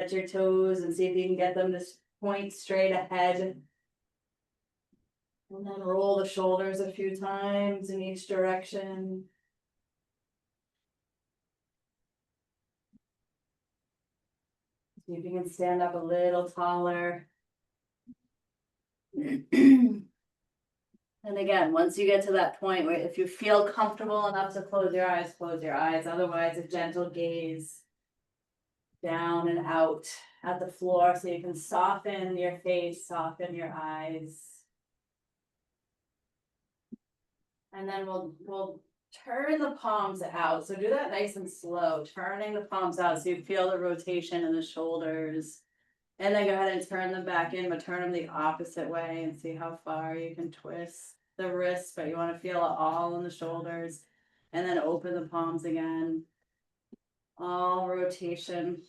At your toes and see if you can get them to point straight ahead. And then roll the shoulders a few times in each direction. See if you can stand up a little taller. And again, once you get to that point where if you feel comfortable enough to close your eyes, close your eyes. Otherwise, a gentle gaze down and out at the floor so you can soften your face, soften your eyes. And then we'll turn the palms out. So do that nice and slow, turning the palms out so you feel the rotation in the shoulders. And then go ahead and turn them back in, but turn them the opposite way and see how far you can twist the wrists, but you want to feel it all in the shoulders. And then open the palms again. All rotation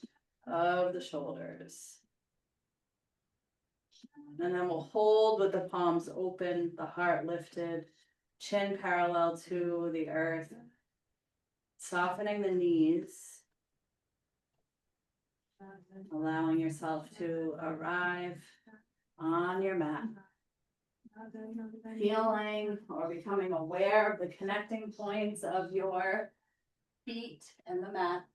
of the shoulders. And then we'll hold with the palms open, the heart lifted, chin parallel to the earth. Softening the knees. Allowing yourself to arrive on your mat. Feeling or becoming aware of the connecting points of your feet and the mat.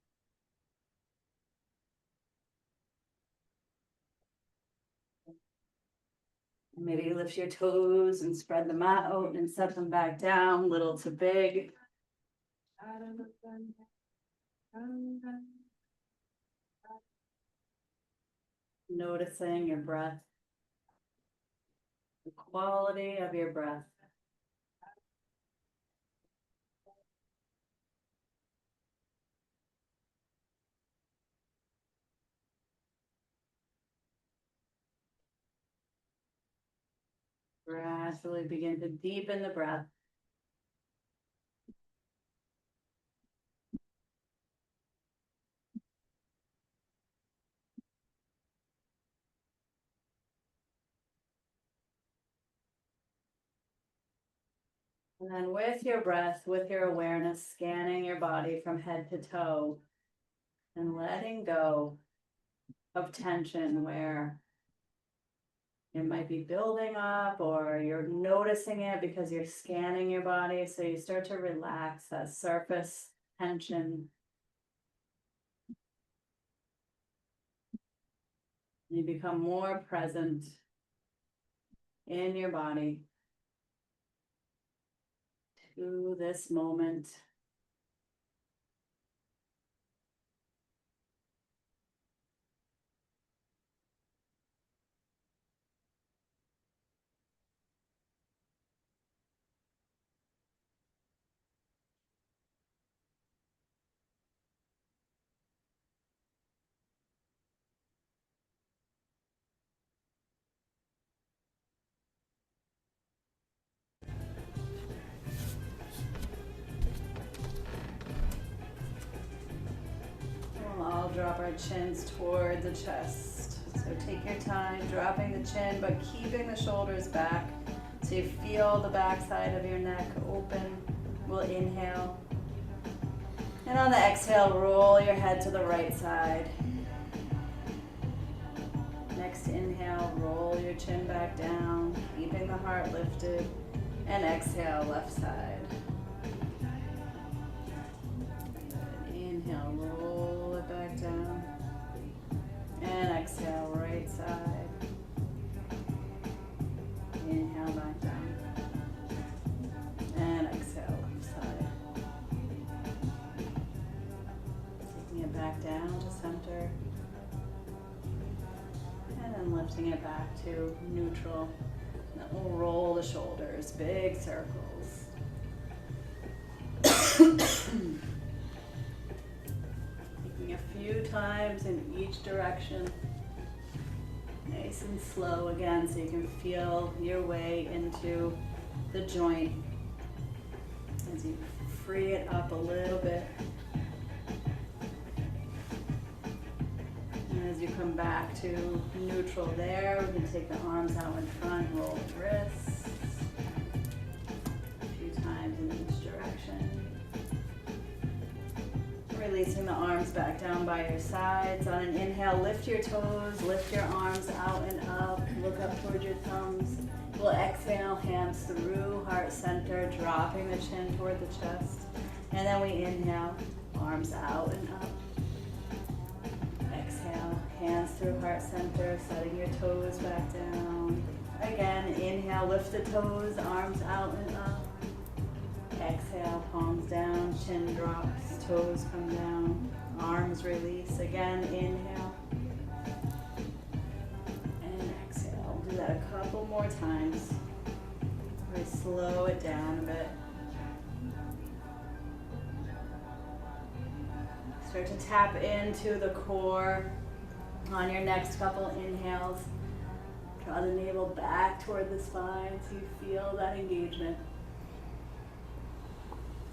Maybe lift your toes and spread the mat out and set them back down, little to big. Noticing your breath, the quality of your breath. Gradually begin to deepen the breath. And then with your breath, with your awareness, scanning your body from head to toe and letting go of tension where it might be building up or you're noticing it because you're scanning your body. So you start to relax that surface tension. You become more present in your body to this moment. We'll all drop our chins toward the chest. So take your time dropping the chin, but keeping the shoulders back. So you feel the back side of your neck open. We'll inhale. And on the exhale, roll your head to the right side. Next inhale, roll your chin back down, keeping the heart lifted. And exhale, left side. Inhale, roll it back down. And exhale, right side. Inhale, back down. And exhale, left side. Taking it back down to center. And then lifting it back to neutral. And then we'll roll the shoulders, big circles. Taking a few times in each direction. Nice and slow again so you can feel your way into the joint as you free it up a little bit. And as you come back to neutral there, we can take the arms out in front, roll the wrists. A few times in each direction. Releasing the arms back down by your sides. On an inhale, lift your toes, lift your arms out and up. Look up towards your thumbs. We'll exhale, hands through heart center, dropping the chin toward the chest. And then we inhale, arms out and up. Exhale, hands through heart center, setting your toes back down. Again, inhale, lift the toes, arms out and up. Exhale, palms down, chin drops, toes come down, arms release. Again, inhale. And exhale. Do that a couple more times. Really slow it down a bit. Start to tap into the core on your next couple inhales. Draw the navel back toward the spine so you feel that engagement.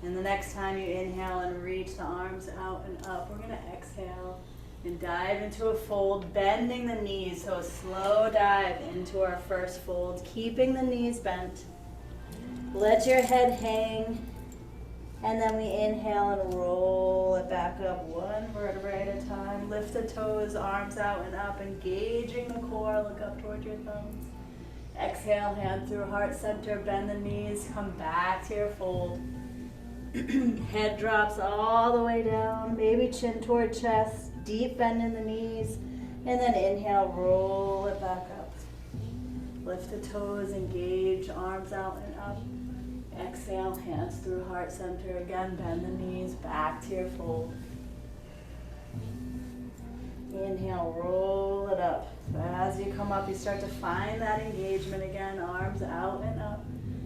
And the next time you inhale and reach the arms out and up, we're gonna exhale and dive into a fold, bending the knees. So a slow dive into our first fold, keeping the knees bent. Let your head hang. And then we inhale and roll it back up one vertebrae at a time. Lift the toes, arms out and up, engaging the core. Look up toward your thumbs. Exhale, hand through heart center, bend the knees, come back to your fold. Head drops all the way down, maybe chin toward chest, deep bend in the knees, and then inhale, roll it back up. Lift the toes, engage, arms out and up. Exhale, hands through heart center, again, bend the knees, back to your fold. Inhale, roll it up. So as you come up, you start to find that engagement again, arms out and up.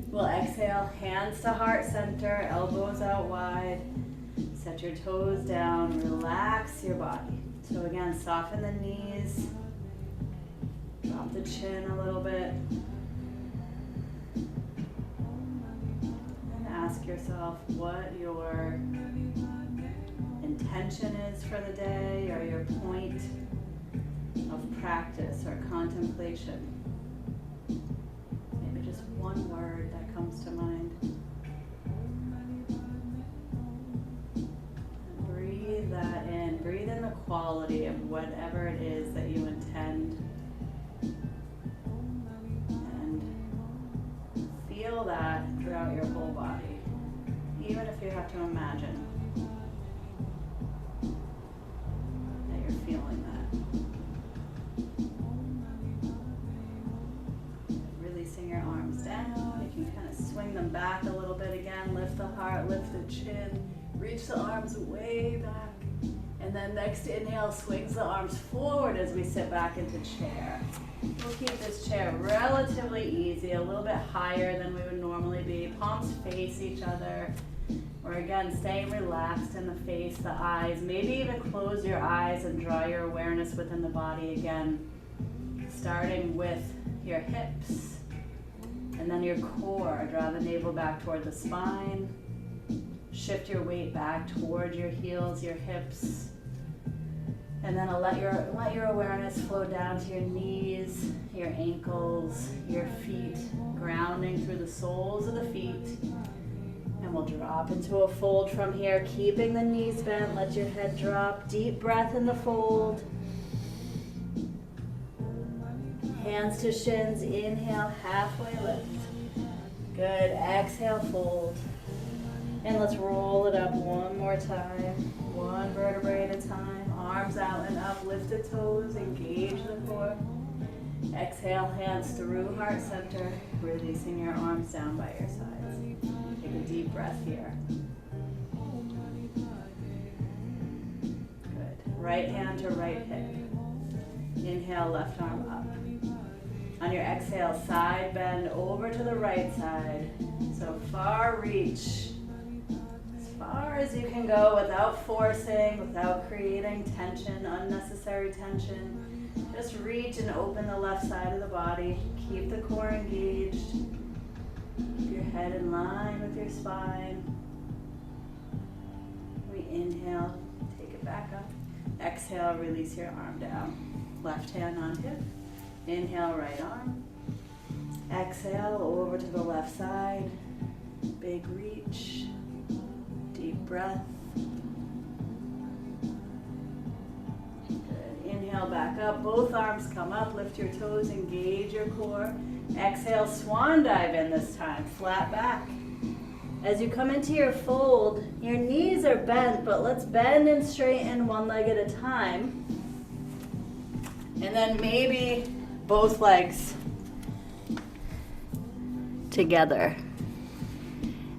We'll exhale, hands to heart center, elbows out wide. Set your toes down, relax your body. So again, soften the knees. Drop the chin a little bit. And ask yourself what your intention is for the day or your point of practice or contemplation. Maybe just one word that comes to mind. And breathe that in. Breathe in the quality of whatever it is that you intend. And feel that throughout your whole body, even if you have to imagine that you're feeling that. Releasing your arms down. You can kind of swing them back a little bit again. Lift the heart, lift the chin. Reach the arms way back. And then next inhale, swings the arms forward as we sit back into chair. We'll keep this chair relatively easy, a little bit higher than we would normally be. Palms face each other. Or again, staying relaxed in the face, the eyes. Maybe even close your eyes and draw your awareness within the body again. Starting with your hips. And then your core. Draw the navel back toward the spine. Shift your weight back toward your heels, your hips. And then let your awareness flow down to your knees, your ankles, your feet, grounding through the soles of the feet. And we'll drop into a fold from here, keeping the knees bent. Let your head drop. Deep breath in the fold. Hands to shins. Inhale, halfway lift. Good. Exhale, fold. And let's roll it up one more time. One vertebrae at a time. Arms out and up. Lift the toes. Engage the core. Exhale, hands through heart center. Releasing your arms down by your sides. Take a deep breath here. Good. Right hand to right hip. Inhale, left arm up. On your exhale, side bend over to the right side. So far reach. As far as you can go without forcing, without creating tension, unnecessary tension. Just reach and open the left side of the body. Keep the core engaged. Keep your head in line with your spine. We inhale, take it back up. Exhale, release your arm down. Left hand on hip. Inhale, right arm. Exhale, over to the left side. Big reach. Deep breath. inhale back up, both arms come up, lift your toes, engage your core. Exhale, swan dive in this time, flat back. As you come into your fold, your knees are bent, but let's bend and straighten one leg at a time. And then maybe both legs together.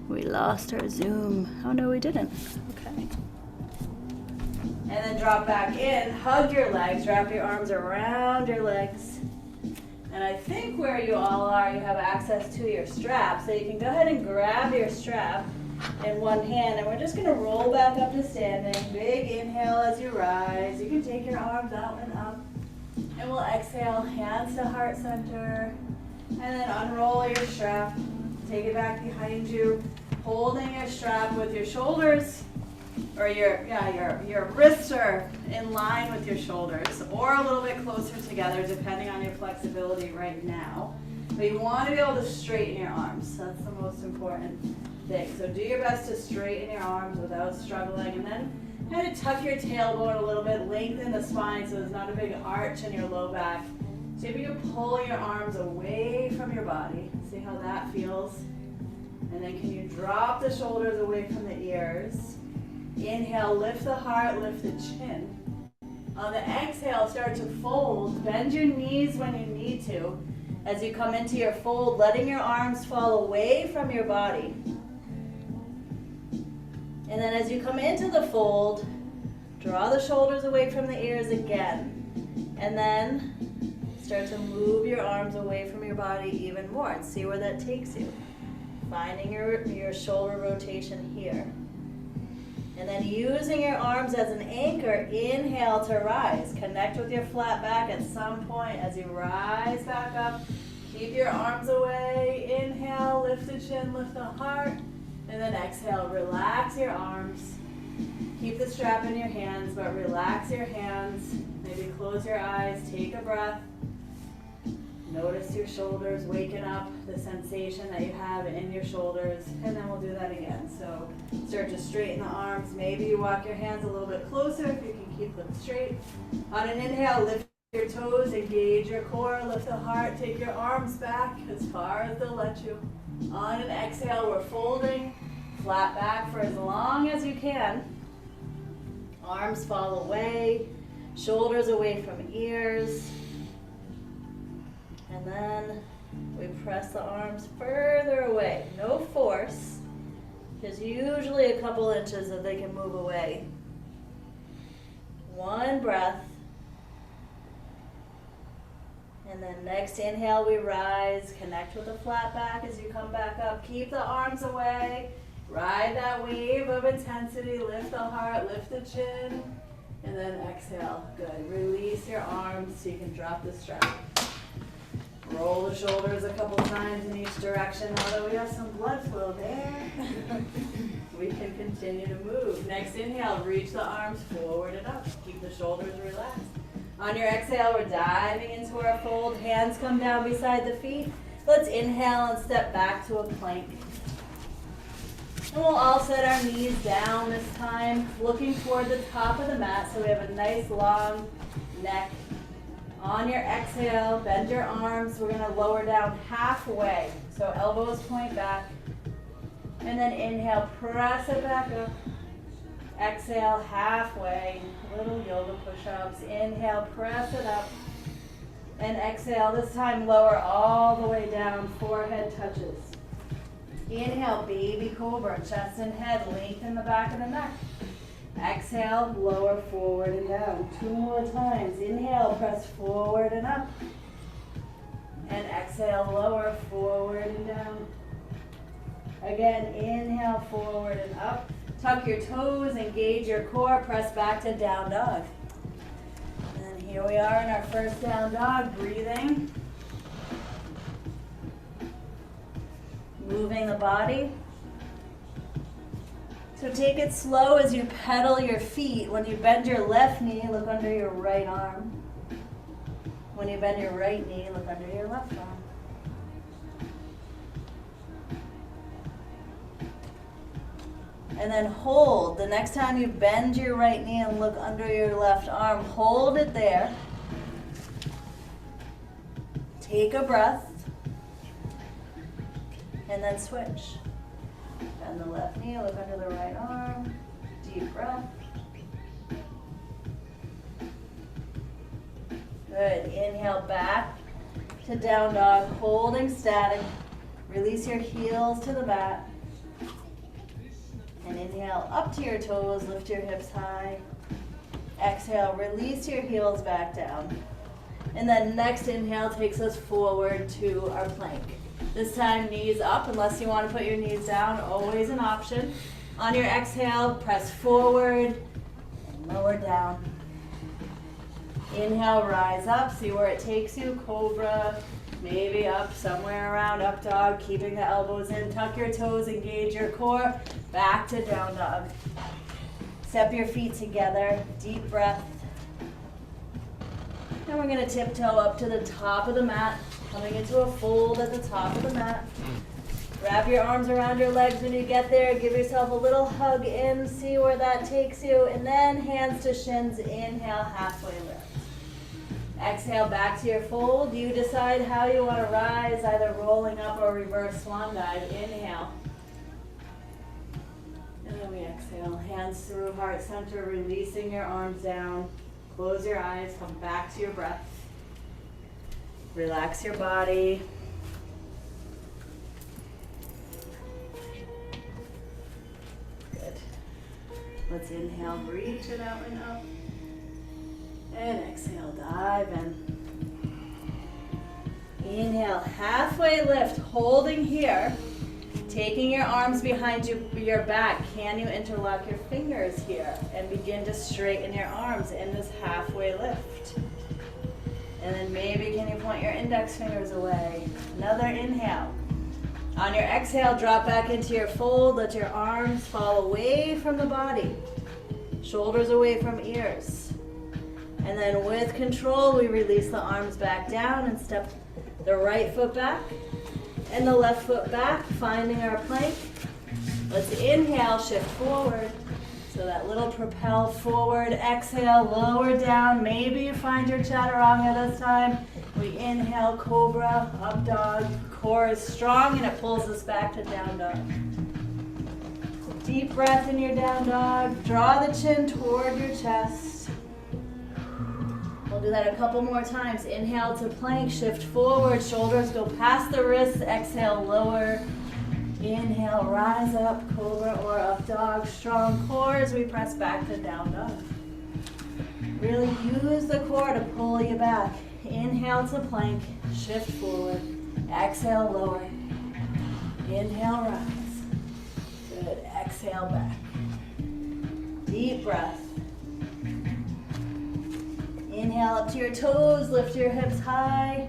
We lost our Zoom. Oh no, we didn't. Okay. And then drop back in, hug your legs, wrap your arms around your legs. And I think where you all are, you have access to your strap. So you can go ahead and grab your strap in one hand. And we're just gonna roll back up to standing. Big inhale as you rise. You can take your arms out and up. And we'll exhale, hands to heart center. And then unroll your strap. Take it back behind you. Holding your strap with your shoulders, or your wrists are in line with your shoulders, or a little bit closer together, depending on your flexibility right now. But you want to be able to straighten your arms. That's the most important thing. So do your best to straighten your arms without struggling, and then kind of tuck your tailbone a little bit, lengthen the spine so there's not a big arch in your low back. See if you can pull your arms away from your body. See how that feels. And then can you drop the shoulders away from the ears? Inhale, lift the heart, lift the chin. On the exhale, start to fold. Bend your knees when you need to. As you come into your fold, letting your arms fall away from your body. And then as you come into the fold, draw the shoulders away from the ears again. And then start to move your arms away from your body even more and see where that takes you. Finding your shoulder rotation here. And then using your arms as an anchor, inhale to rise. Connect with your flat back at some point as you rise back up. Keep your arms away. Inhale, lift the chin, lift the heart. And then exhale, relax your arms. Keep the strap in your hands, but relax your hands. Maybe close your eyes, take a breath. Notice your shoulders waking up, the sensation that you have in your shoulders, and then we'll do that again. So start to straighten the arms. Maybe you walk your hands a little bit closer if you can keep them straight. On an inhale, lift your toes, engage your core, lift the heart, take your arms back as far as they'll let you. On an exhale, we're folding, flat back for as long as you can. Arms fall away, shoulders away from ears. And then we press the arms further away. No force, just usually a couple inches that they can move away. One breath. And then next inhale, we rise. Connect with the flat back as you come back up. Keep the arms away. Ride that wave of intensity. Lift the heart, lift the chin. And then exhale. Good. Release your arms so you can drop the strap. Roll the shoulders a couple times in each direction. Although we have some blood flow there, we can continue to move. Next inhale, reach the arms forward and up. Keep the shoulders relaxed. On your exhale, we're diving into our fold. Hands come down beside the feet. Let's inhale and step back to a plank. And we'll all set our knees down this time, looking toward the top of the mat so we have a nice long neck. On your exhale, bend your arms. We're going to lower down halfway. So elbows point back. And then inhale, press it back up. Exhale, halfway. Little yoga push-ups. Inhale, press it up. And exhale, this time lower all the way down. Forehead touches. Inhale, baby cobra. Chest and head, lengthen the back of the neck. Exhale, lower forward and down. 2 more times. Inhale, press forward and up. And exhale, lower, forward and down. Again, inhale, forward and up. Tuck your toes, engage your core, press back to down dog. And here we are in our first down dog, breathing. Moving the body. So take it slow as you pedal your feet. When you bend your left knee, look under your right arm. When you bend your right knee, look under your left arm. And then hold. The next time you bend your right knee and look under your left arm, hold it there. Take a breath. And then switch. Bend the left knee, look under the right arm. Deep breath. Good. Inhale back to down dog, holding static. Release your heels to the mat. And inhale up to your toes, lift your hips high. Exhale, release your heels back down. And then next inhale takes us forward to our plank. This time knees up unless you want to put your knees down, always an option. On your exhale, press forward and lower down. Inhale, rise up, see where it takes you, cobra, maybe up somewhere around up dog, keeping the elbows in, tuck your toes, engage your core, back to down dog. Step your feet together, deep breath. And we're gonna tiptoe up to the top of the mat, coming into a fold at the top of the mat. Wrap your arms around your legs when you get there, give yourself a little hug in, see where that takes you, and then hands to shins, inhale, halfway lift. Exhale back to your fold. You decide how you want to rise, either rolling up or reverse swan dive. Inhale. And then we exhale. Hands through heart center, releasing your arms down. Close your eyes, come back to your breath. Relax your body. Good. Let's inhale, breathe through that one out. And exhale, dive in. Inhale, halfway lift, holding here. Taking your arms behind your back. Can you interlock your fingers here and begin to straighten your arms in this halfway lift? And then maybe can you point your index fingers away? Another inhale. On your exhale, drop back into your fold. Let your arms fall away from the body. Shoulders away from ears. And then with control, we release the arms back down and step the right foot back and the left foot back, finding our plank. Let's inhale, shift forward. So that little propel forward, exhale, lower down. Maybe you find your chaturanga this time. We inhale, cobra, up dog. Core is strong and it pulls us back to down dog. Deep breath in your down dog. Draw the chin toward your chest. We'll do that a couple more times. Inhale to plank, shift forward, shoulders go past the wrists, exhale, lower. Inhale, rise up, cobra or up dog. Strong core as we press back to down dog. Really use the core to pull you back. Inhale to plank, shift forward, exhale, lower. Inhale, rise. Good, exhale, back. Deep breath. Inhale up to your toes, lift your hips high.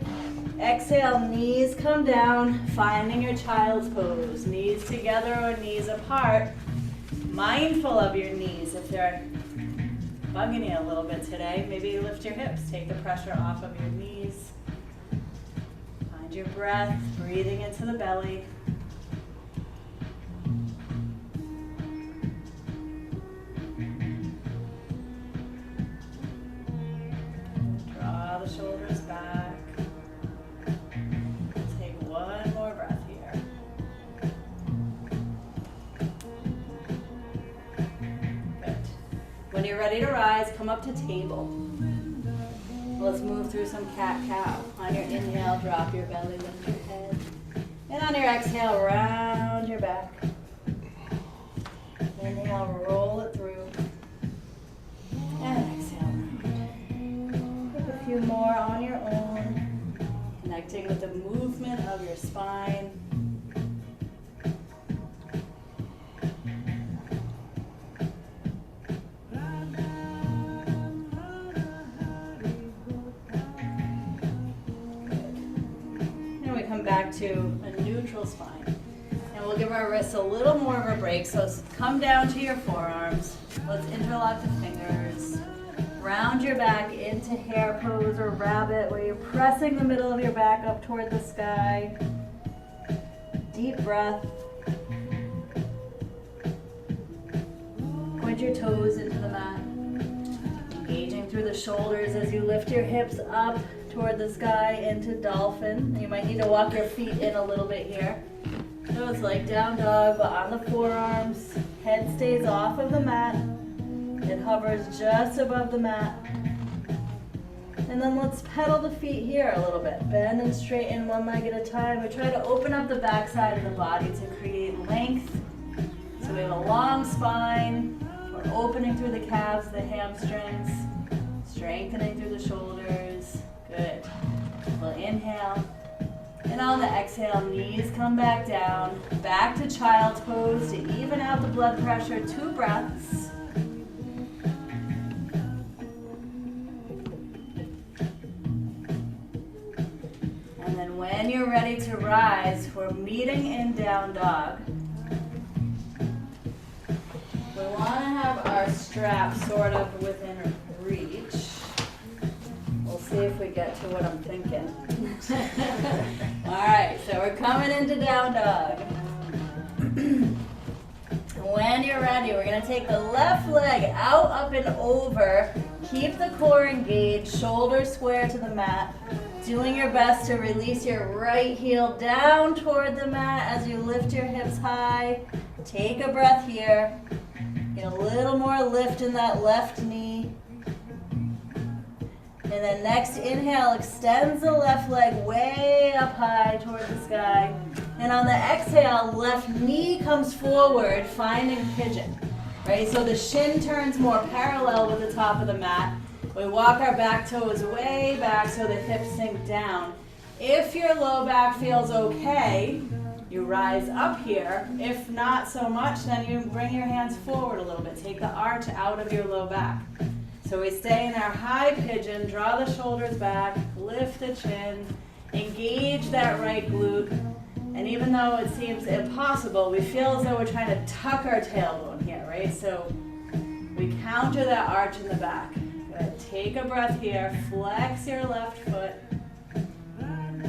Exhale, knees come down, finding your child's pose. Knees together or knees apart. Mindful of your knees. If they're bugging you a little bit today, maybe you lift your hips, take the pressure off of your knees. Find your breath, breathing into the belly. Shoulders back. Take one more breath here. Good. When you're ready to rise, come up to table. Let's move through some cat-cow. On your inhale, drop your belly, lift your head. And on your exhale, round your back. Inhale, roll it through. And exhale. A few more on your own, connecting with the movement of your spine. And we come back to a neutral spine. And we'll give our wrists a little more of a break. So come down to your forearms. Let's interlock the fingers. Round your back into hare pose or rabbit, where you're pressing the middle of your back up toward the sky. Deep breath. Point your toes into the mat. Engaging through the shoulders as you lift your hips up toward the sky into dolphin. You might need to walk your feet in a little bit here. So it's like down dog, but on the forearms. Head stays off of the mat. It hovers just above the mat. And then let's pedal the feet here a little bit. Bend and straighten one leg at a time. We try to open up the back side of the body to create length. So we have a long spine. We're opening through the calves, the hamstrings, strengthening through the shoulders. Good. We'll inhale. And on the exhale, knees come back down. Back to child's pose to even out the blood pressure. 2 breaths. And then when you're ready to rise, we're meeting in down dog. We want to have our strap sort of within reach. We'll see if we get to what I'm thinking. All right, so we're coming into down dog. When you're ready, we're going to take the left leg out, up, and over. Keep the core engaged, shoulders square to the mat. Doing your best to release your right heel down toward the mat as you lift your hips high. Take a breath here. Get a little more lift in that left knee. And then next inhale extends the left leg way up high toward the sky. And on the exhale, left knee comes forward, finding pigeon. Right, so the shin turns more parallel with the top of the mat. We walk our back toes way back so the hips sink down. If your low back feels okay, you rise up here. If not so much, then you bring your hands forward a little bit. Take the arch out of your low back. So we stay in our high pigeon, draw the shoulders back, lift the chin, engage that right glute. And even though it seems impossible, we feel as though we're trying to tuck our tailbone here, right? So we counter that arch in the back. Good. Take a breath here, flex your left foot,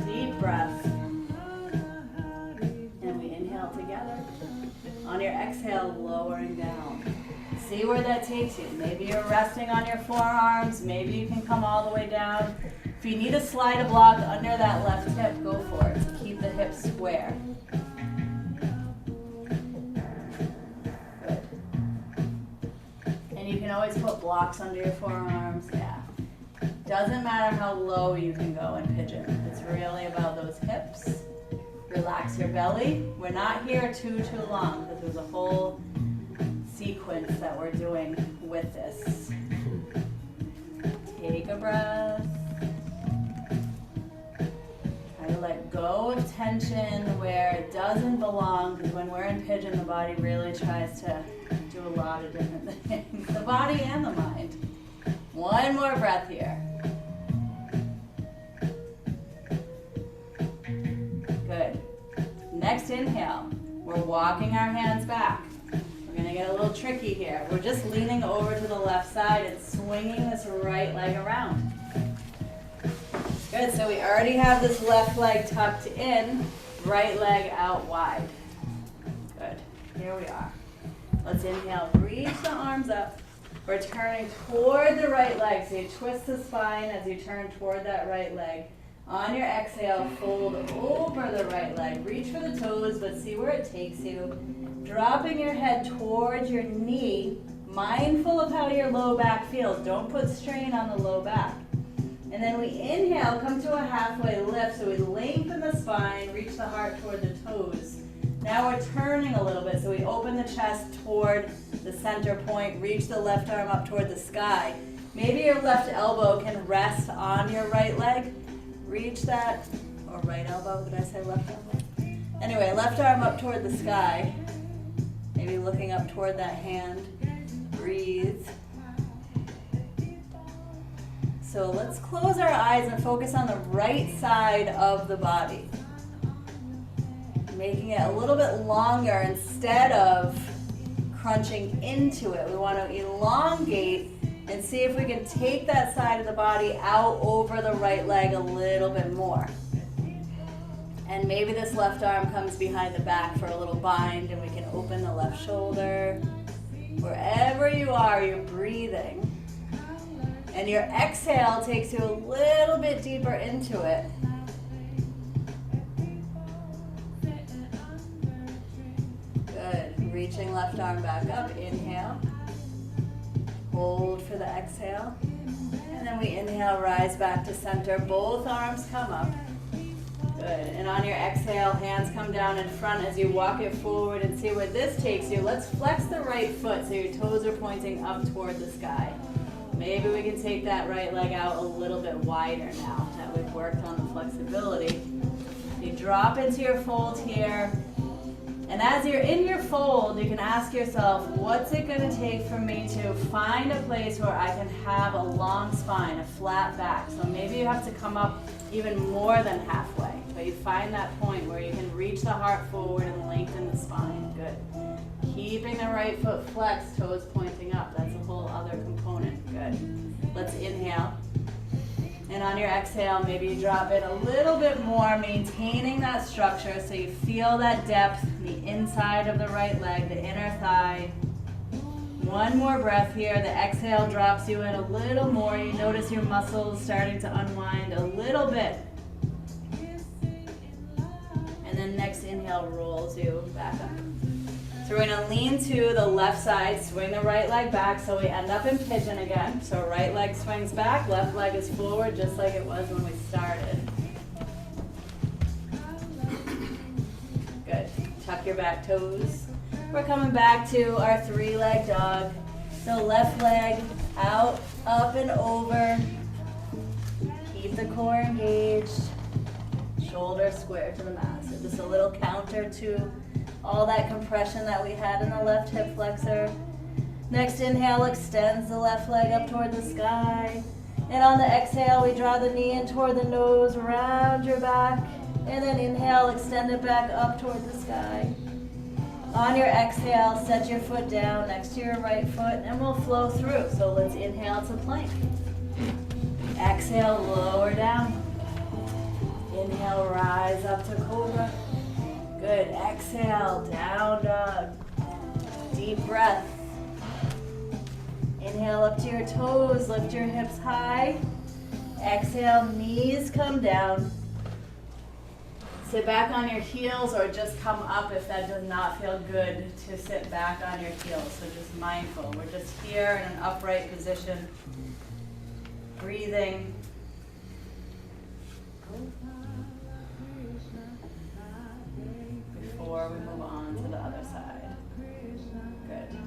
deep breath. And we inhale together. On your exhale, lowering down. See where that takes you. Maybe you're resting on your forearms. Maybe you can come all the way down. If you need to slide a block under that left hip, go for it. Keep the hips square. Good. And you can always put blocks under your forearms. Yeah. Doesn't matter how low you can go in pigeon. It's really about those hips. Relax your belly. We're not here too long because there's a whole sequence that we're doing with this. Take a breath. Try to let go of tension where it doesn't belong, because when we're in pigeon, the body really tries to do a lot of different things. The body and the mind. One more breath here. Good. Next inhale, we're walking our hands back. We're gonna get a little tricky here. We're just leaning over to the left side and swinging this right leg around. Good, so we already have this left leg tucked in, right leg out wide. Good, here we are. Let's inhale, reach the arms up. We're turning toward the right leg, so you twist the spine as you turn toward that right leg. On your exhale, fold over the right leg. Reach for the toes, but see where it takes you. Dropping your head towards your knee, mindful of how your low back feels. Don't put strain on the low back. And then we inhale, come to a halfway lift, so we lengthen the spine, reach the heart toward the toes. Now we're turning a little bit, so we open the chest toward the center point, reach the left arm up toward the sky. Maybe your left elbow can rest on your right leg. Reach that, or right elbow, did I say left elbow? Anyway, left arm up toward the sky. Maybe looking up toward that hand. Breathe. So let's close our eyes and focus on the right side of the body. Making it a little bit longer instead of crunching into it. We want to elongate and see if we can take that side of the body out over the right leg a little bit more. And maybe this left arm comes behind the back for a little bind, and we can open the left shoulder. Wherever you are, you're breathing. And your exhale takes you a little bit deeper into it. Good. Reaching left arm back up. Inhale. Hold for the exhale. And then we inhale, rise back to center. Both arms come up. Good. And on your exhale, hands come down in front as you walk it forward and see where this takes you. Let's flex the right foot so your toes are pointing up toward the sky. Maybe we can take that right leg out a little bit wider now that we've worked on the flexibility. You drop into your fold here. And as you're in your fold, you can ask yourself, what's it going to take for me to find a place where I can have a long spine, a flat back? So maybe you have to come up even more than halfway, but you find that point where you can reach the heart forward and lengthen the spine. Good. Keeping the right foot flexed, toes pointing up. That's a whole other component. Good. Let's inhale. And on your exhale, maybe you drop it a little bit more, maintaining that structure so you feel that depth, the inside of the right leg, the inner thigh. One more breath here. The exhale drops you in a little more. You notice your muscles starting to unwind a little bit. And then next inhale rolls you back up. So we're going to lean to the left side, swing the right leg back so we end up in pigeon again. So right leg swings back, left leg is forward just like it was when we started. Good. Tuck your back toes. We're coming back to our 3-leg dog. So left leg out, up and over. Keep the core engaged. Shoulder square to the mat. So just a little counter to all that compression that we had in the left hip flexor. Next inhale extends the left leg up toward the sky. And on the exhale, we draw the knee in toward the nose, round your back. And then inhale, extend it back up toward the sky. On your exhale, set your foot down next to your right foot and we'll flow through. So let's inhale to plank. Exhale, lower down. Inhale, rise up to cobra. Good. Exhale, down dog. Deep breath. Inhale up to your toes, lift your hips high. Exhale, knees come down. Sit back on your heels or just come up if that does not feel good to sit back on your heels. So just mindful. We're just here in an upright position. Breathing. Before we move on to the other side. Good.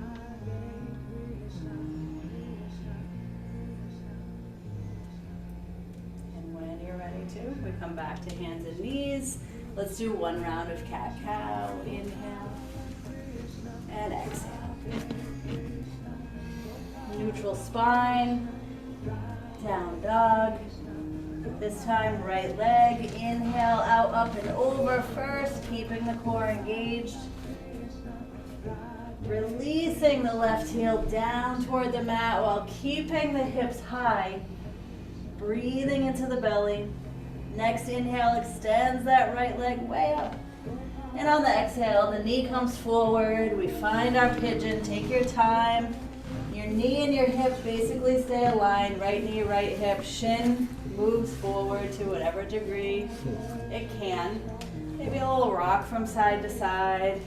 And when you're ready to, we come back to hands and knees. Let's do one round of cat-cow. Inhale and exhale. Neutral spine. Down dog. This time, right leg, inhale, out, up, and over first, keeping the core engaged. Releasing the left heel down toward the mat while keeping the hips high. Breathing into the belly. Next inhale extends that right leg way up. And on the exhale, the knee comes forward. We find our pigeon. Take your time. Your knee and your hip basically stay aligned. Right knee, right hip. Shin moves forward to whatever degree it can. Maybe a little rock from side to side.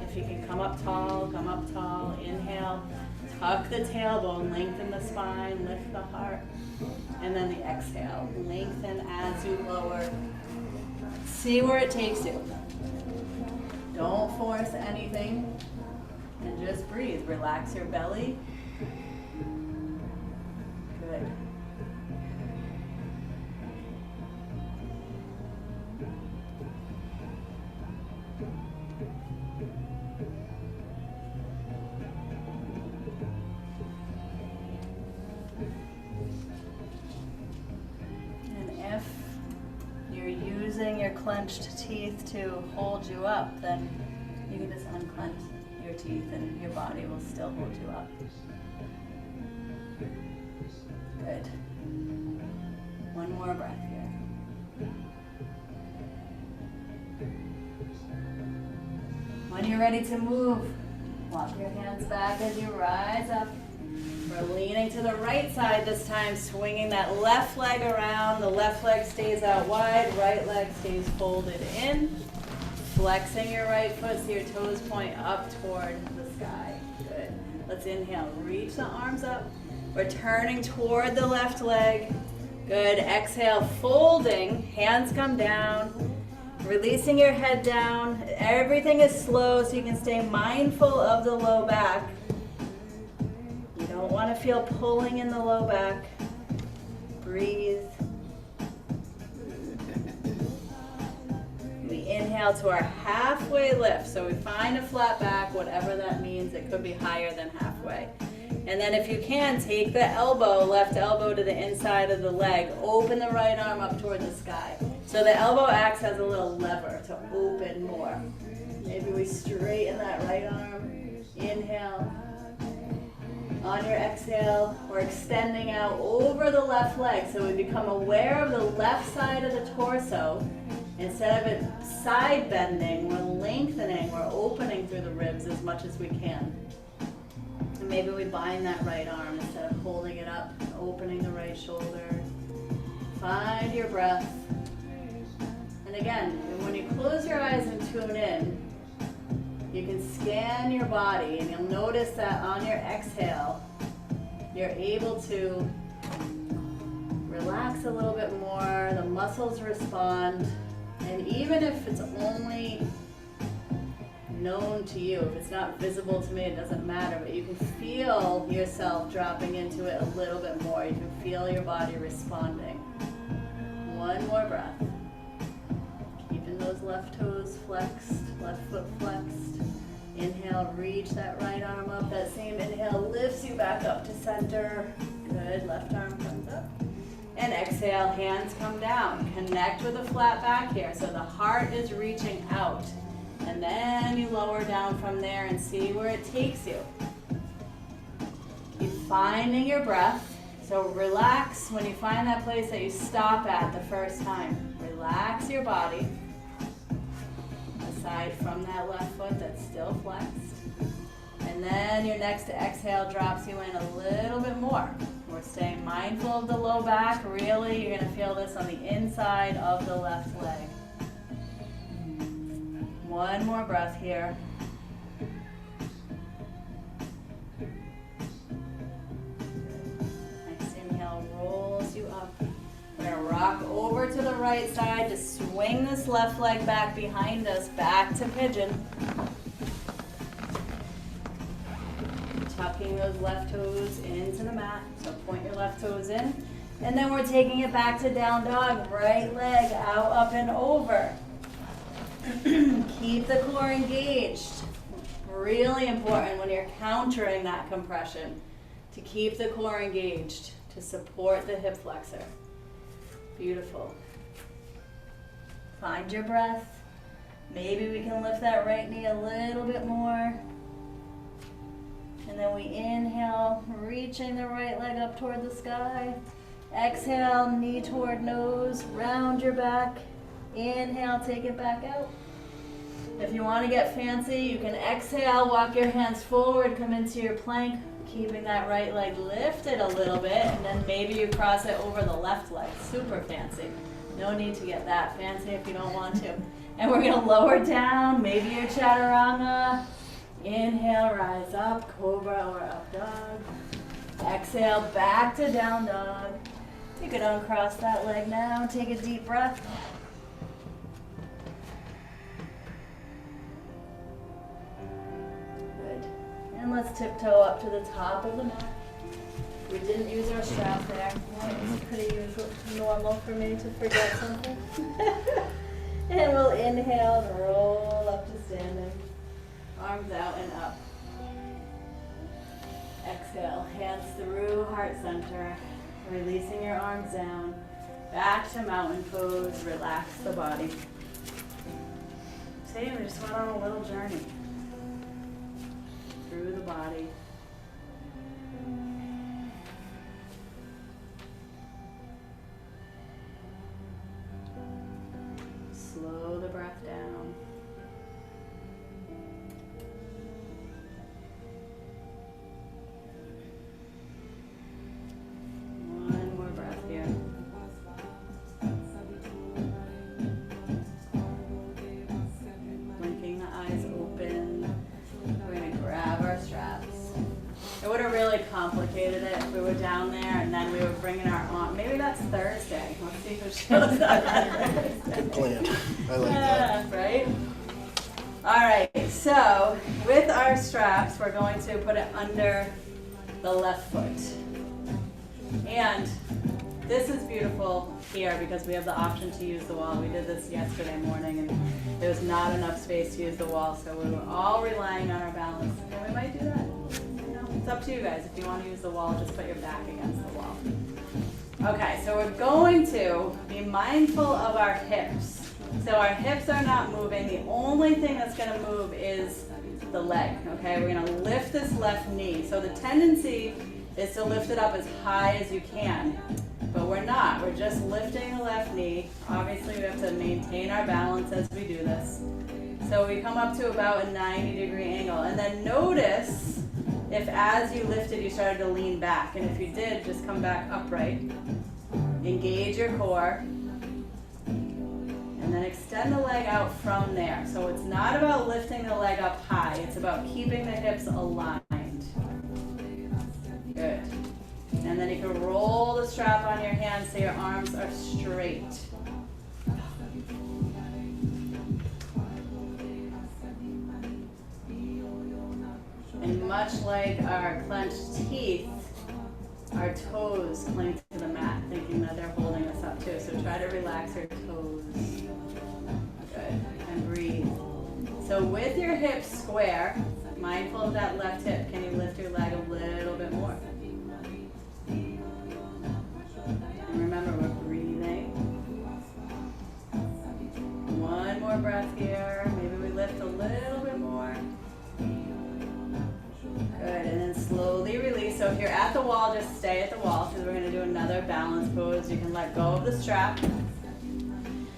If you can come up tall, come up tall. Inhale, tuck the tailbone, lengthen the spine, lift the heart. And then the exhale, lengthen as you lower. See where it takes you. Don't force anything and just breathe. Relax your belly. Good. Using your clenched teeth to hold you up, then you can just unclench your teeth and your body will still hold you up. Good. One more breath here. When you're ready to move, walk your hands back as you rise up. We're leaning to the right side this time, swinging that left leg around. The left leg stays out wide, right leg stays folded in. Flexing your right foot so your toes point up toward the sky. Good. Let's inhale, reach the arms up. We're turning toward the left leg. Good. Exhale, folding, hands come down. Releasing your head down. Everything is slow so you can stay mindful of the low back. You don't want to feel pulling in the low back. Breathe. We inhale to our halfway lift. So we find a flat back, whatever that means. It could be higher than halfway. And then if you can, take the elbow, left elbow to the inside of the leg. Open the right arm up toward the sky. So the elbow acts as a little lever to open more. Maybe we straighten that right arm. Inhale. On your exhale, we're extending out over the left leg. So we become aware of the left side of the torso. Instead of it side bending, we're lengthening, we're opening through the ribs as much as we can. And maybe we bind that right arm instead of holding it up, opening the right shoulder. Find your breath. And again, when you close your eyes and tune in, you can scan your body and you'll notice that on your exhale, you're able to relax a little bit more, the muscles respond, and even if it's only known to you, if it's not visible to me, it doesn't matter, but you can feel yourself dropping into it a little bit more. You can feel your body responding. One more breath. Keeping those left toes flexed, left foot flexed. Inhale, reach that right arm up. That same inhale lifts you back up to center. Good, left arm comes up. And exhale, hands come down. Connect with a flat back here. So the heart is reaching out. And then you lower down from there and see where it takes you. Keep finding your breath. So relax when you find that place that you stop at the first time. Relax your body. Aside from that left foot that's still flexed. And then your next exhale drops you in a little bit more. We're staying mindful of the low back. Really, you're going to feel this on the inside of the left leg. One more breath here. Next inhale rolls you up. We're going to rock over to the right side to swing this left leg back behind us, back to pigeon. Tucking those left toes into the mat. So point your left toes in. And then we're taking it back to down dog. Right leg out, up, and over. Keep the core engaged. Really important when you're countering that compression to keep the core engaged to support the hip flexor. Beautiful. Find your breath. Maybe we can lift that right knee a little bit more. And then we inhale, reaching the right leg up toward the sky. Exhale, knee toward nose, round your back. Inhale, take it back out. If you want to get fancy, you can exhale, walk your hands forward, come into your plank, keeping that right leg lifted a little bit, and then maybe you cross it over the left leg. Super fancy. No need to get that fancy if you don't want to. And we're going to lower down, maybe your chaturanga. Inhale, rise up, cobra or up dog. Exhale, back to down dog. You can uncross that leg now. Take a deep breath. Good. And let's tiptoe up to the top of the mat. We didn't use our strap there. It's pretty normal for me to forget something. And we'll inhale and roll up to standing. Arms out and up. Exhale, hands through heart center. Releasing your arms down. Back to mountain pose. Relax the body. See, we just went on a little journey through the body. Slow the breath down. down there, and then we would bring in our arm. Maybe that's Thursday. Let's see who shows up on Thursday. Good plan. I like that. Right? All right, so with our straps, we're going to put it under the left foot. And this is beautiful here because we have the option to use the wall. We did this yesterday morning and there was not enough space to use the wall, so we were all relying on our balance. And we might do that. You know, it's up to you guys. If you want to use the wall, just put your back against the wall. Okay, so we're going to be mindful of our hips. So our hips are not moving. The only thing that's going to move is the leg. Okay, we're going to lift this left knee. So the tendency is to lift it up as high as you can, but we're not. We're just lifting the left knee. Obviously, we have to maintain our balance as we do this. So we come up to about a 90-degree angle, and then notice if as you lifted, you started to lean back, and if you did, just come back upright. Engage your core, and then extend the leg out from there. So it's not about lifting the leg up high. It's about keeping the hips aligned. Good. And then you can roll the strap on your hands so your arms are straight. And much like our clenched teeth, our toes cling to the mat, thinking that they're holding us up too. So try to relax your toes. Good. And breathe. So with your hips square, mindful of that left hip, can you lift your leg a little bit more? And remember, we're breathing. One more breath here. Maybe we lift a little bit more. Good, and then slowly release. So if you're at the wall, just stay at the wall because we're going to do another balance pose. You can let go of the strap.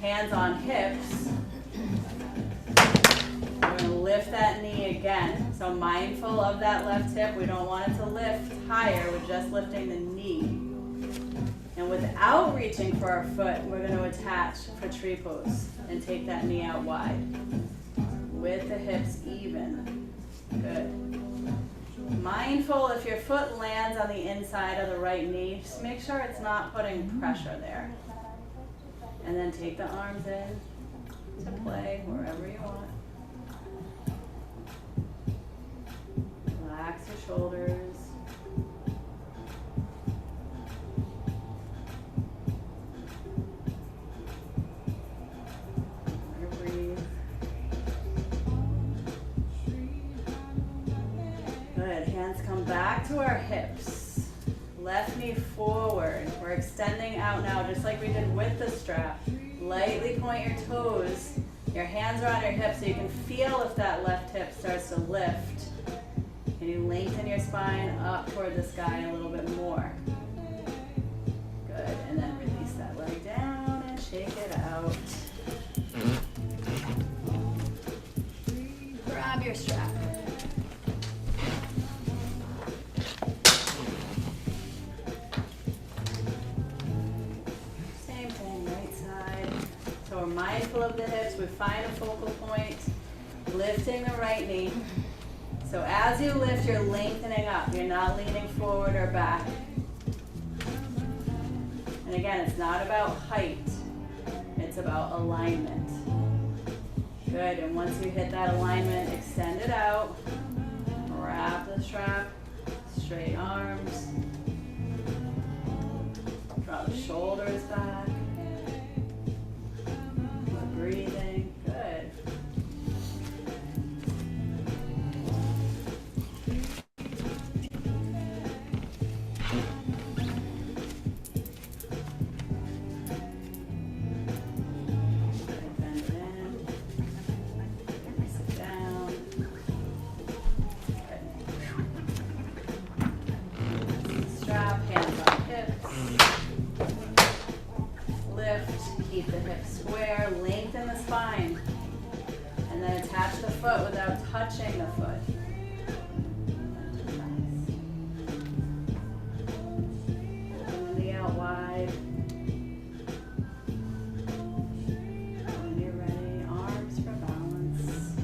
Hands on hips. We're going to lift that knee again. So mindful of that left hip. We don't want it to lift higher. We're just lifting the knee. And without reaching for our foot, we're going to attach for tree pose and take that knee out wide. With the hips even. Good. Mindful if your foot lands on the inside of the right knee, just make sure it's not putting pressure there. And then take the arms in to play wherever you want. Relax your shoulders. Breathe. Good. Hands come back to our hips. Left knee forward. We're extending out now just like we did with the strap. Lightly point your toes. Your hands are on your hips so you can feel if that left hip starts to lift. Can you lengthen your spine up toward the sky a little bit more? Good. And then release that leg down and shake it out. Grab your strap. Same thing, right side. So we're mindful of the hips. We find a focal point. Lifting the right knee. So as you lift, you're lengthening up. You're not leaning forward or back. And again, it's not about height. It's about alignment. Good, and once you hit that alignment, extend it out. Wrap the strap, straight arms. Draw the shoulders back. We're breathing, good. Keep the hips square, lengthen the spine, and then attach the foot without touching the foot. Open the knee out wide. When you're ready, arms for balance.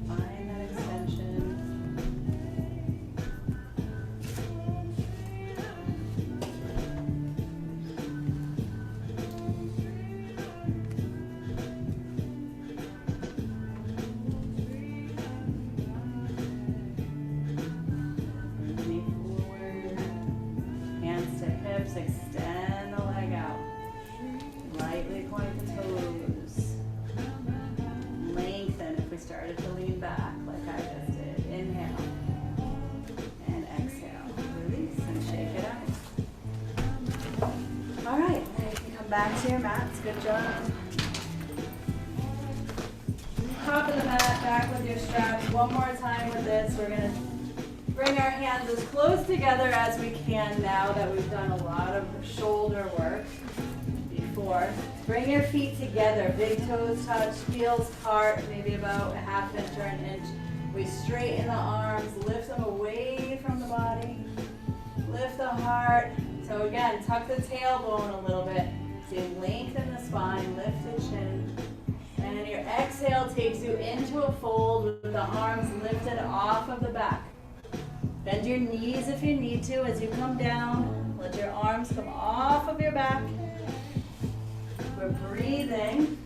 Find that extension. back to your mats, good job. Top of the mat, back with your straps. One more time with this. We're gonna bring our hands as close together as we can now that we've done a lot of shoulder work before. Bring your feet together, big toes touch, heels part, maybe about a half inch or an inch. We straighten the arms, lift them away from the body, lift the heart. So again, tuck the tailbone a little bit. So you lengthen the spine, lift the chin. And your exhale takes you into a fold with the arms lifted off of the back. Bend your knees if you need to as you come down. Let your arms come off of your back. We're breathing.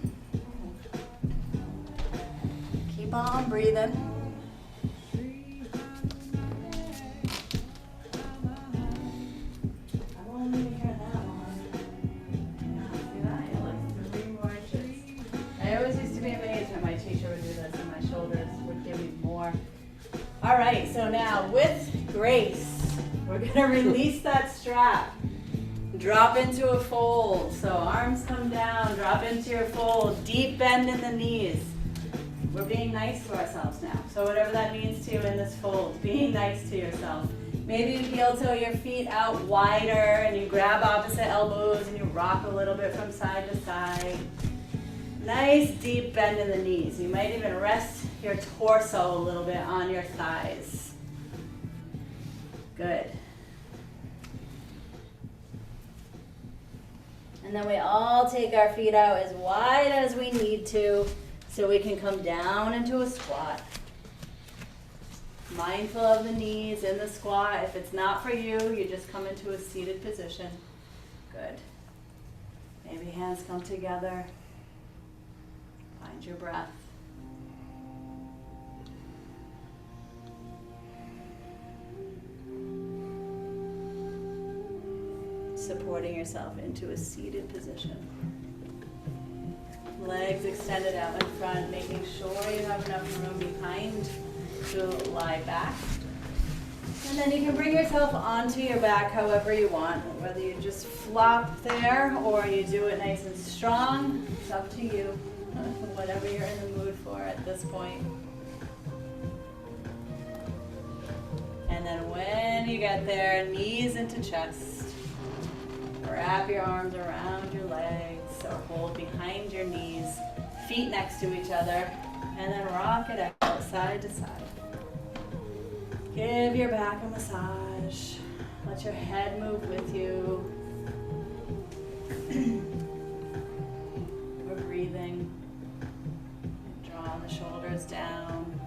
Keep on breathing. All right, so now with grace, we're gonna release that strap. Drop into a fold. So arms come down, drop into your fold. Deep bend in the knees. We're being nice to ourselves now. So whatever that means to you in this fold, being nice to yourself. Maybe you heel toe your feet out wider and you grab opposite elbows and you rock a little bit from side to side. Nice deep bend in the knees. You might even rest your torso a little bit on your thighs. Good. And then we all take our feet out as wide as we need to so we can come down into a squat. Mindful of the knees in the squat. If it's not for you, you just come into a seated position. Good. Maybe hands come together. Find your breath. Supporting yourself into a seated position. Legs extended out in front, making sure you have enough room behind to lie back. And then you can bring yourself onto your back however you want, whether you just flop there or you do it nice and strong. It's up to you, whatever you're in the mood for at this point. And then when you get there, knees into chest. Wrap your arms around your legs or hold behind your knees, feet next to each other, and then rock it out side to side. Give your back a massage. Let your head move with you. We're breathing. Drawing the shoulders down,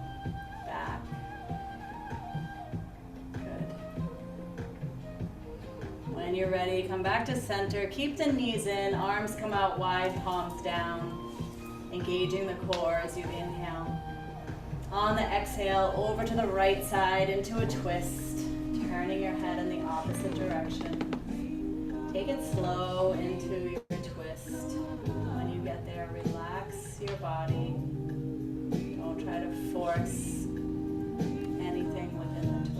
back. When you're ready, come back to center. Keep the knees in, arms come out wide, palms down. Engaging the core as you inhale. On the exhale, over to the right side into a twist, turning your head in the opposite direction. Take it slow into your twist. When you get there, relax your body. Don't try to force anything within the twist.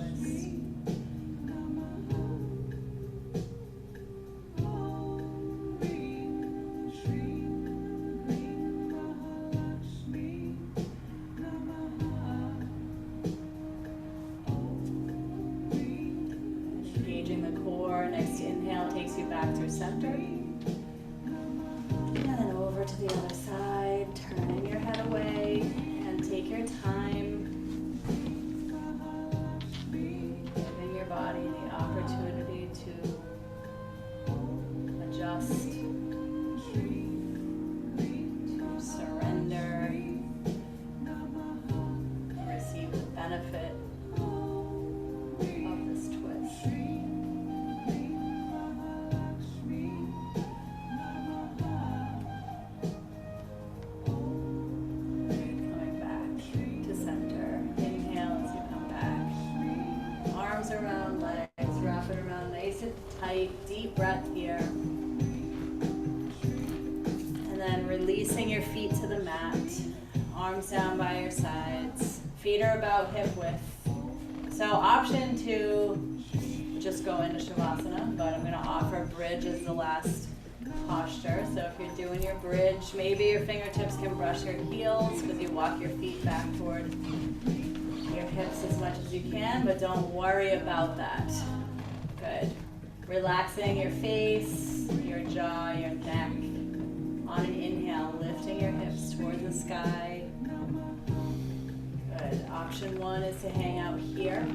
Center. And then over to the other side, turning your head away and take your time. Giving your body the opportunity to adjust, to surrender, receive the benefit of this twist. Around legs, wrap it around nice and tight, deep breath here. And then releasing your feet to the mat, arms down by your sides, feet are about hip width. So option to just go into Shavasana, but I'm going to offer bridge as the last posture. So if you're doing your bridge, maybe your fingertips can brush your heels because you walk your feet back toward your hips as much as you can, but don't worry about that. Good. Relaxing your face, your jaw, your neck. On an inhale, lifting your hips toward the sky. Good. Option one is to hang out here.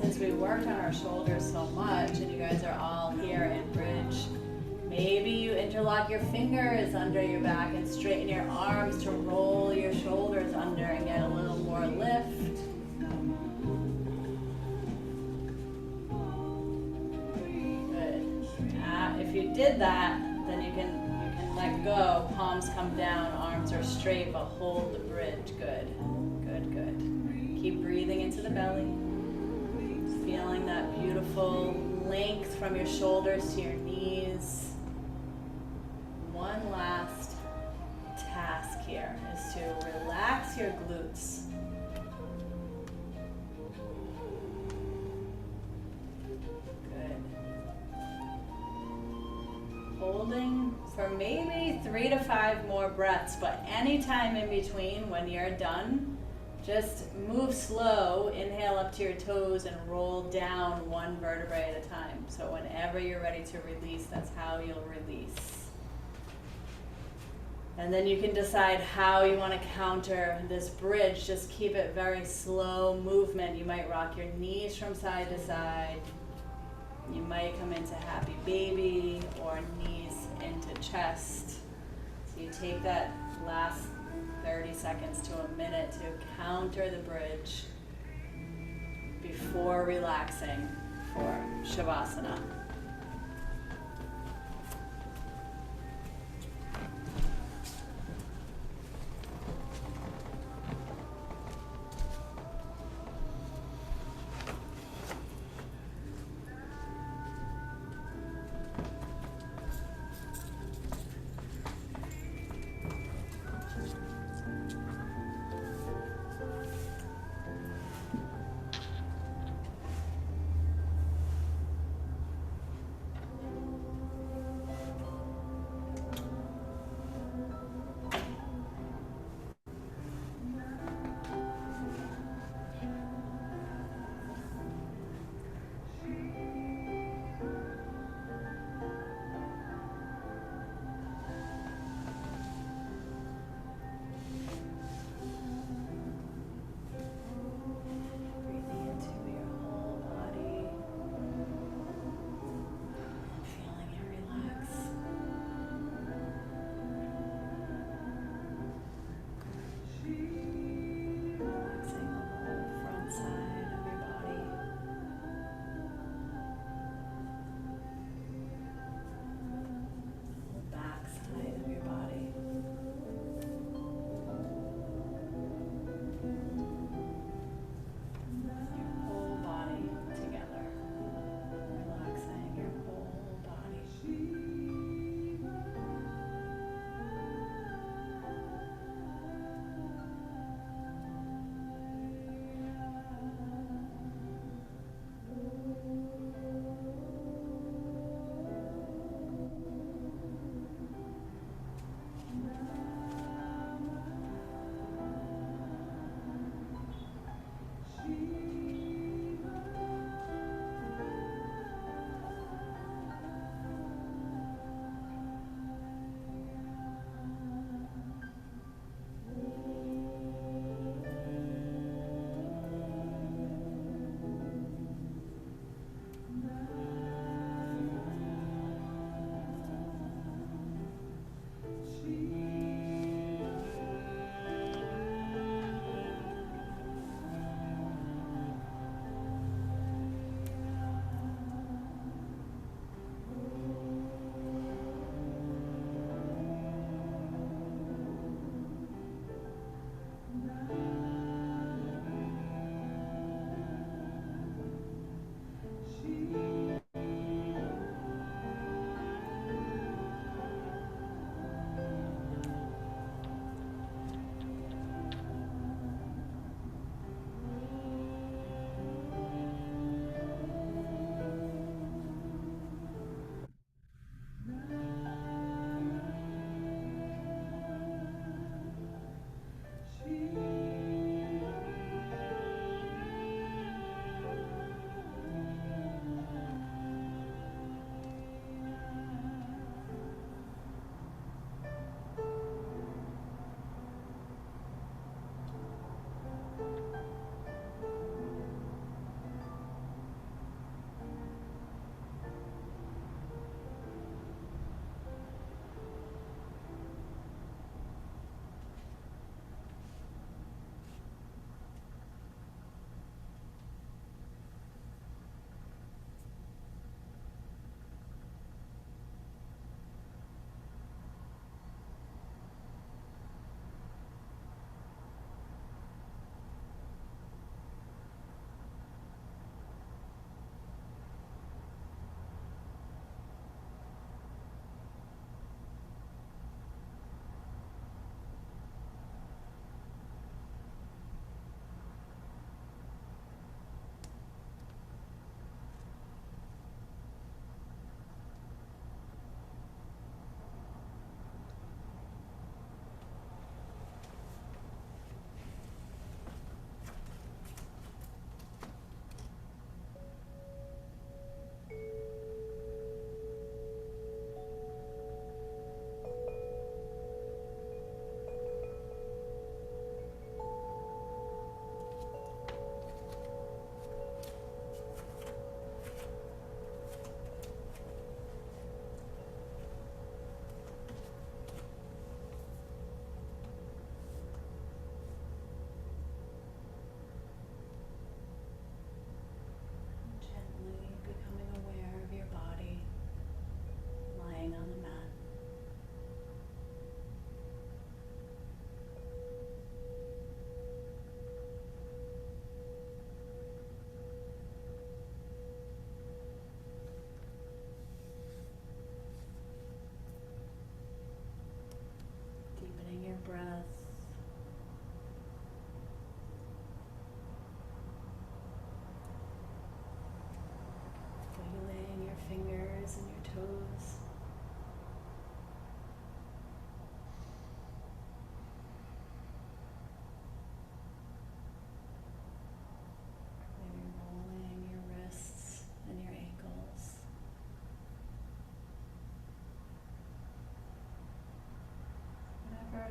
Since we worked on our shoulders so much and you guys are all here in bridge, maybe you interlock your fingers under your back and straighten your arms to roll your shoulders under and get a little more lift. Good. If you did that, then you can let go. Palms come down, arms are straight, but hold the bridge. Good. Good, good. Keep breathing into the belly. Feeling that beautiful length from your shoulders to your knees. One last task here is to relax your glutes. Good. Holding for maybe 3 to 5 more breaths, but anytime in between when you're done, just move slow, inhale up to your toes and roll down one vertebrae at a time. So whenever you're ready to release, that's how you'll release. And then you can decide how you want to counter this bridge. Just keep it very slow movement. You might rock your knees from side to side. You might come into happy baby or knees into chest. So you take that last 30 seconds to a minute to counter the bridge before relaxing for Shavasana.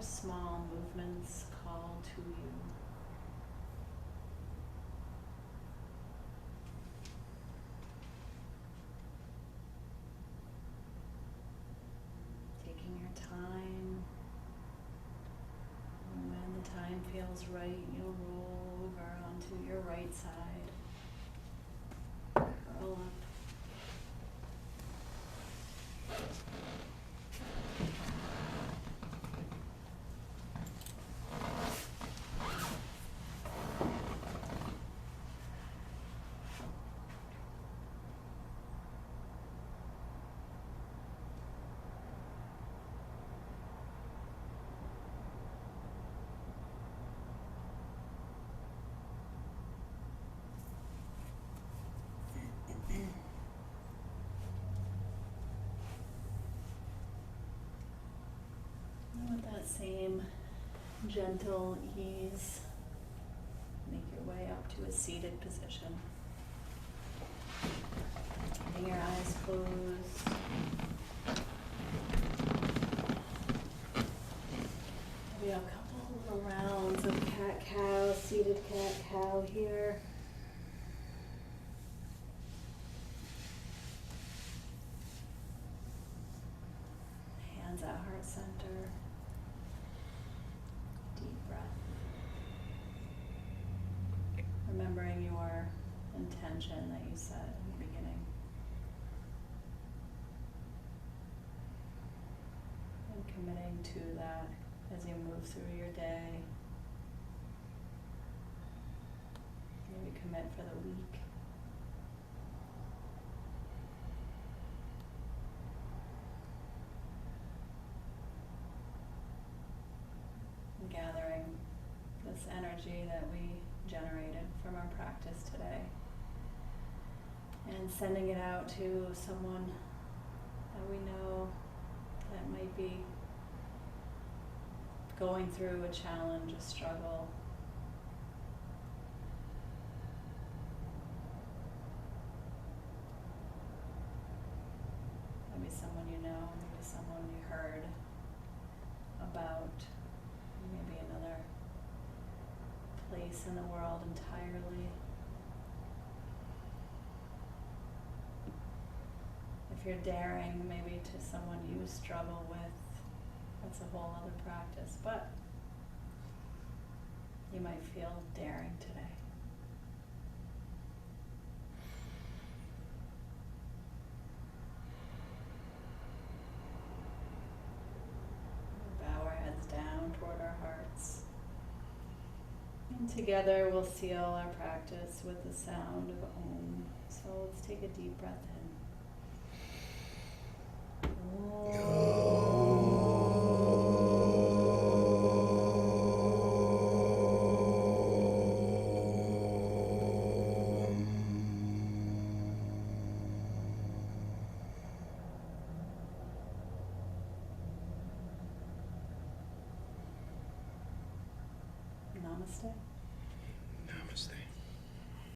small movements call to you? Taking your time. And when the time feels right, you'll roll over onto your right side. Curl up. And with that same gentle ease, make your way up to a seated position. Keeping your eyes closed. We have a couple little rounds of cat-cow, seated cat-cow here. Hands at heart center. Deep breath. Remembering your intention that you set in the beginning. And committing to that as you move through your day. Maybe commit for the week. And gathering this energy that we generated from our practice today and sending it out to someone that we know that might be going through a challenge, a struggle. Maybe someone you know, maybe someone you heard about, maybe another place in the world entirely. If you're daring, maybe to someone you struggle with, that's a whole other practice, but you might feel daring today. We'll bow our heads down toward our hearts. And together we'll seal our practice with the sound of Om. So let's take a deep breath in. Namaste.